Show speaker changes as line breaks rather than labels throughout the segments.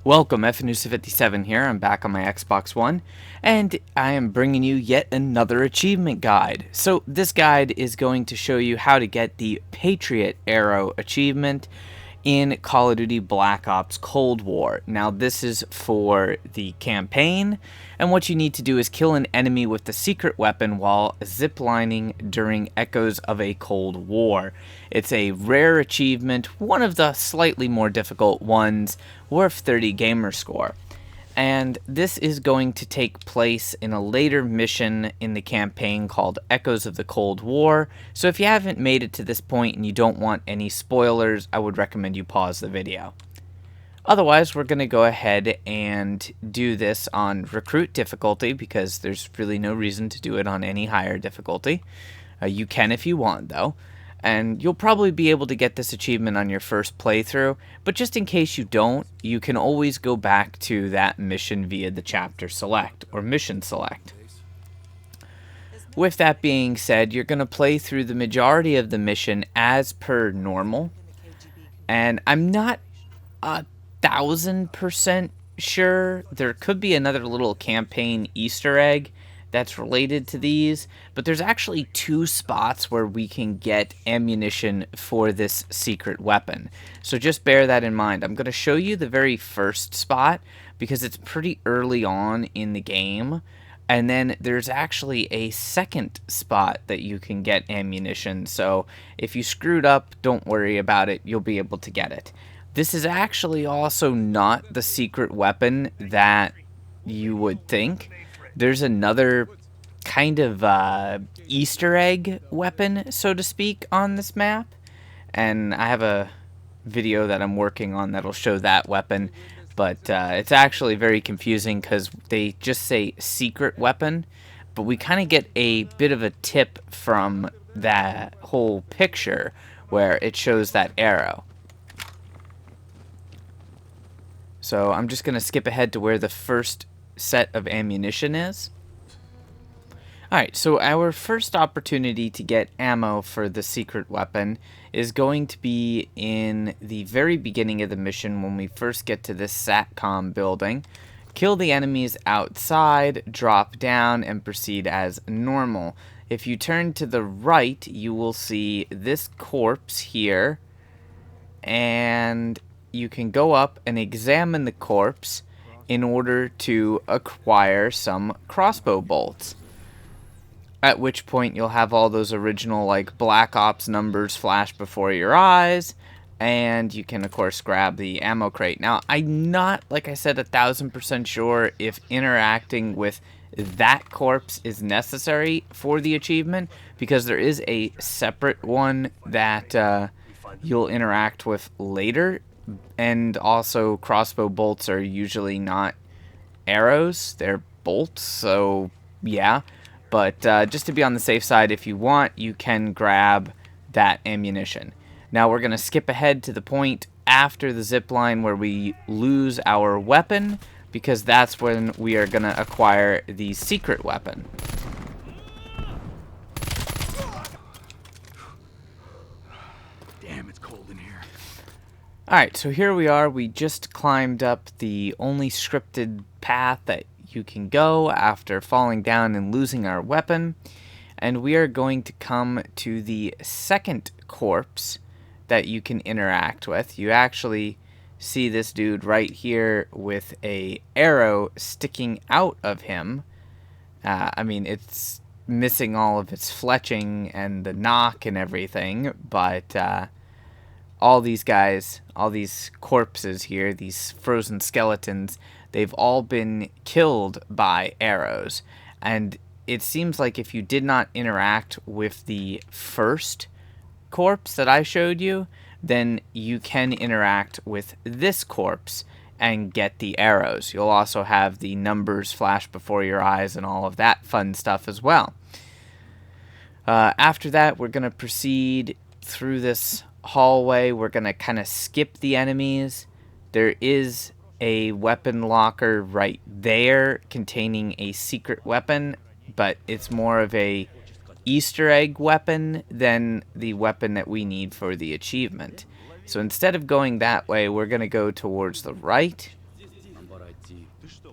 Welcome, FNUSA57 here. I'm back on my Xbox One, and I am bringing you yet another achievement guide. So this guide is going to show you how to get the Patriot Arrow achievement in Call of Duty Black Ops Cold War. Now this is for the campaign, and what you need to do is kill an enemy with the secret weapon while ziplining during Echoes of a Cold War. It's a rare achievement, one of the slightly more difficult ones, worth 30 gamer score. And this is going to take place in a later mission in the campaign called Echoes of the Cold War. So if you haven't made it to this point and you don't want any spoilers, I would recommend you pause the video. Otherwise, we're going to go ahead and do this on Recruit difficulty because there's really no reason to do it on any higher difficulty. You can if you want, though. And you'll probably be able to get this achievement on your first playthrough, but just in case you don't, you can always go back to that mission via the chapter select or mission select. With that being said, you're going to play through the majority of the mission as per normal, and I'm not 1000% sure. There could be another little campaign Easter egg that's related to these, but there's actually two spots where we can get ammunition for this secret weapon. So just bear that in mind. I'm going to show you the very first spot because it's pretty early on in the game. And then there's actually a second spot that you can get ammunition. So if you screwed up, don't worry about it. You'll be able to get it. This is actually also not the secret weapon that you would think. There's another kind of Easter egg weapon, so to speak, on this map. And I have a video that I'm working on that'll show that weapon. But it's actually very confusing because they just say secret weapon. But we kind of get a bit of a tip from that whole picture where it shows that arrow. So I'm just going to skip ahead to where the first set of ammunition is. Alright, so our first opportunity to get ammo for the secret weapon is going to be in the very beginning of the mission when we first get to this SATCOM building. Kill the enemies outside, drop down, and proceed as normal. If you turn to the right, you will see this corpse here, and you can go up and examine the corpse in order to acquire some crossbow bolts. At which point you'll have all those original like Black Ops numbers flash before your eyes, and you can of course grab the ammo crate. Now I'm not, like I said, 1000% sure if interacting with that corpse is necessary for the achievement, because there is a separate one that you'll interact with later. And also crossbow bolts are usually not arrows, they're bolts, so yeah. But just to be on the safe side, if you want, you can grab that ammunition. Now we're going to skip ahead to the point after the zipline where we lose our weapon, because that's when we are going to acquire the secret weapon.
Damn, it's cold in here.
Alright, so here we are. We just climbed up the only scripted path that you can go after falling down and losing our weapon. And we are going to come to the second corpse that you can interact with. You actually see this dude right here with a arrow sticking out of him. I mean, it's missing all of its fletching and the knock and everything, but all these guys, all these corpses here, these frozen skeletons, they've all been killed by arrows. And it seems like if you did not interact with the first corpse that I showed you, then you can interact with this corpse and get the arrows. You'll also have the numbers flash before your eyes and all of that fun stuff as well. After that, we're going to proceed through this hallway. We're going to kind of skip the enemies. There is a weapon locker right there containing a secret weapon, but it's more of a Easter egg weapon than the weapon that we need for the achievement. So instead of going that way, we're going to go towards the right,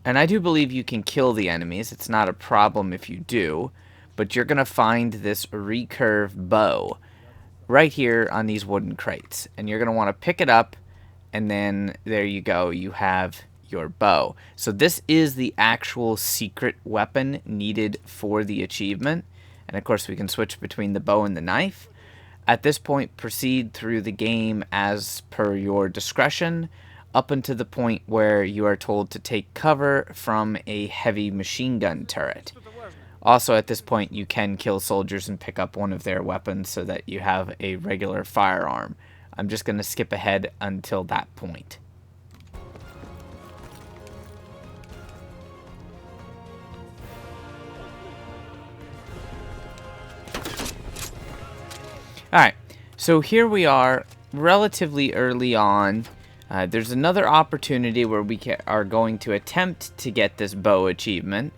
And I do believe you can kill the enemies. It's not a problem if you do. But you're going to find this recurve bow right here on these wooden crates. And you're going to want to pick it up. And then there you go. You have your bow. So this is the actual secret weapon needed for the achievement. And of course we can switch between the bow and the knife. At this point, proceed through the game as per your discretion, up until the point where you are told to take cover from a heavy machine gun turret. Also, at this point, you can kill soldiers and pick up one of their weapons so that you have a regular firearm. I'm just going to skip ahead until that point. Alright, so here we are relatively early on. There's another opportunity where we are going to attempt to get this bow achievement.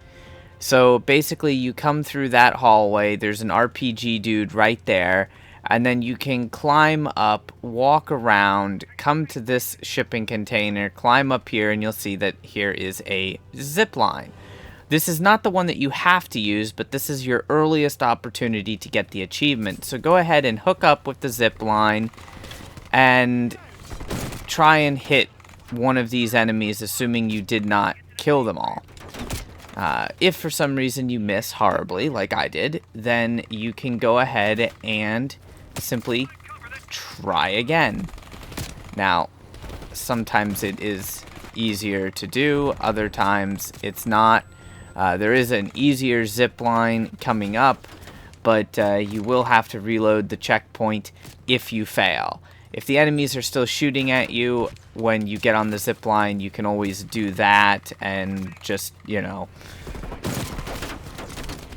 So basically you come through that hallway, there's an RPG dude right there, and then you can climb up, walk around, come to this shipping container, climb up here, and you'll see that here is a zipline. This is not the one that you have to use, but this is your earliest opportunity to get the achievement. So go ahead and hook up with the zipline and try and hit one of these enemies, assuming you did not kill them all. If for some reason you miss horribly, like I did, then you can go ahead and simply try again. Now, sometimes it is easier to do, other times it's not. There is an easier zip line coming up, but you will have to reload the checkpoint if you fail. If the enemies are still shooting at you when you get on the zip line, you can always do that and just, you know,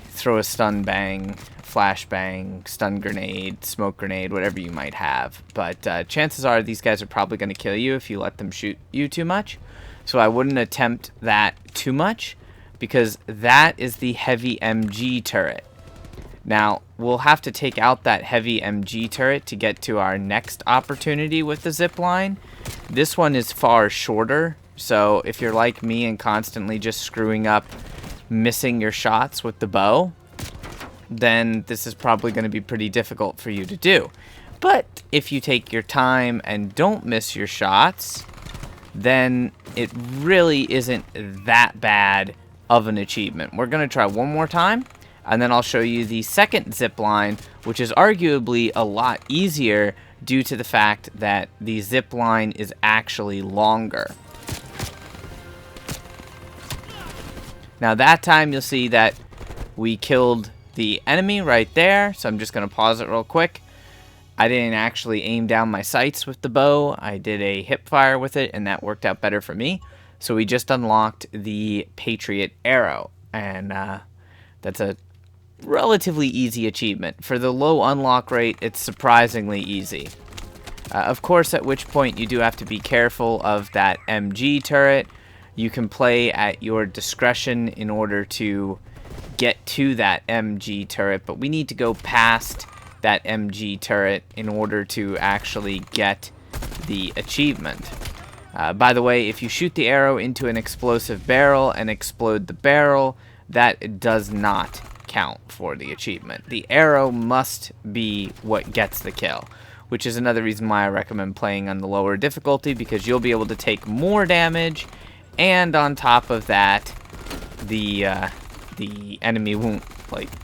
throw a stun bang, flash bang, stun grenade, smoke grenade, whatever you might have. But chances are these guys are probably going to kill you if you let them shoot you too much. So I wouldn't attempt that too much, because that is the heavy MG turret. Now, we'll have to take out that heavy MG turret to get to our next opportunity with the zipline. This one is far shorter, so if you're like me and constantly just screwing up, missing your shots with the bow, then this is probably going to be pretty difficult for you to do. But if you take your time and don't miss your shots, then it really isn't that bad of an achievement. We're going to try one more time, and then I'll show you the second zip line, which is arguably a lot easier due to the fact that the zip line is actually longer. Now that time you'll see that we killed the enemy right there, so I'm just going to pause it real quick. I didn't actually aim down my sights with the bow. I did a hip fire with it, and that worked out better for me. So we just unlocked the Patriot Arrow, and that's a relatively easy achievement. For the low unlock rate, it's surprisingly easy. Of course, at which point you do have to be careful of that MG turret. You can play at your discretion in order to get to that MG turret, but we need to go past that MG turret in order to actually get the achievement. By the way, if you shoot the arrow into an explosive barrel and explode the barrel, that does not count for the achievement. The arrow must be what gets the kill, which is another reason why I recommend playing on the lower difficulty, because you'll be able to take more damage, and on top of that, the enemy won't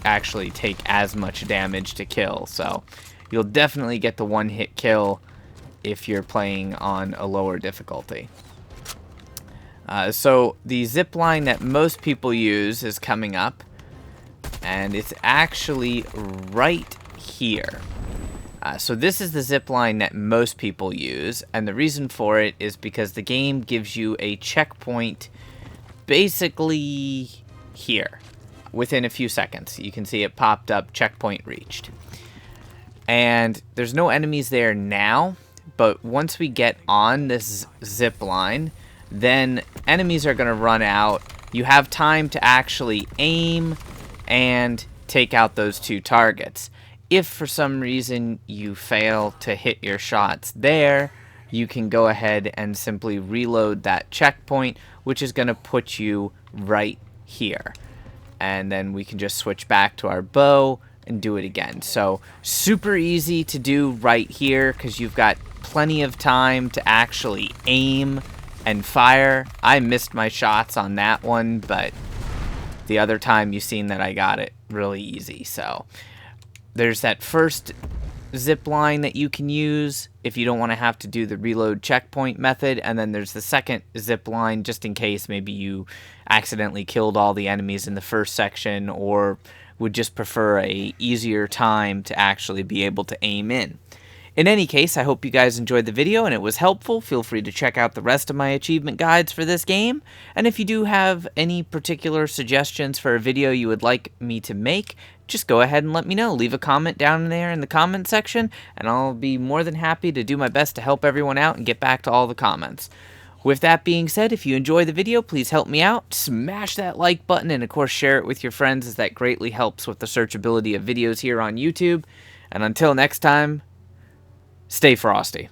actually take as much damage to kill. So you'll definitely get the one-hit kill if you're playing on a lower difficulty. So the zip line that most people use is coming up, and it's actually right here. So this is the zip line that most people use, and the reason for it is because the game gives you a checkpoint basically here within a few seconds. You can see it popped up, checkpoint reached. And there's no enemies there now, but once we get on this zip line, then enemies are going to run out. You have time to actually aim and take out those two targets. If for some reason you fail to hit your shots there, you can go ahead and simply reload that checkpoint, which is going to put you right here. And then we can just switch back to our bow and do it again. So super easy to do right here because you've got plenty of time to actually aim and fire. I missed my shots on that one, but the other time you've seen that I got it really easy. So there's that first zip line that you can use if you don't want to have to do the reload checkpoint method, and then there's the second zip line just in case maybe you accidentally killed all the enemies in the first section or would just prefer a easier time to actually be able to aim in. In any case, I hope you guys enjoyed the video and it was helpful. Feel free to check out the rest of my achievement guides for this game. And if you do have any particular suggestions for a video you would like me to make, just go ahead and let me know. Leave a comment down there in the comment section, and I'll be more than happy to do my best to help everyone out and get back to all the comments. With that being said, if you enjoy the video, please help me out. Smash that like button and, of course, share it with your friends, as that greatly helps with the searchability of videos here on YouTube. And until next time, stay frosty.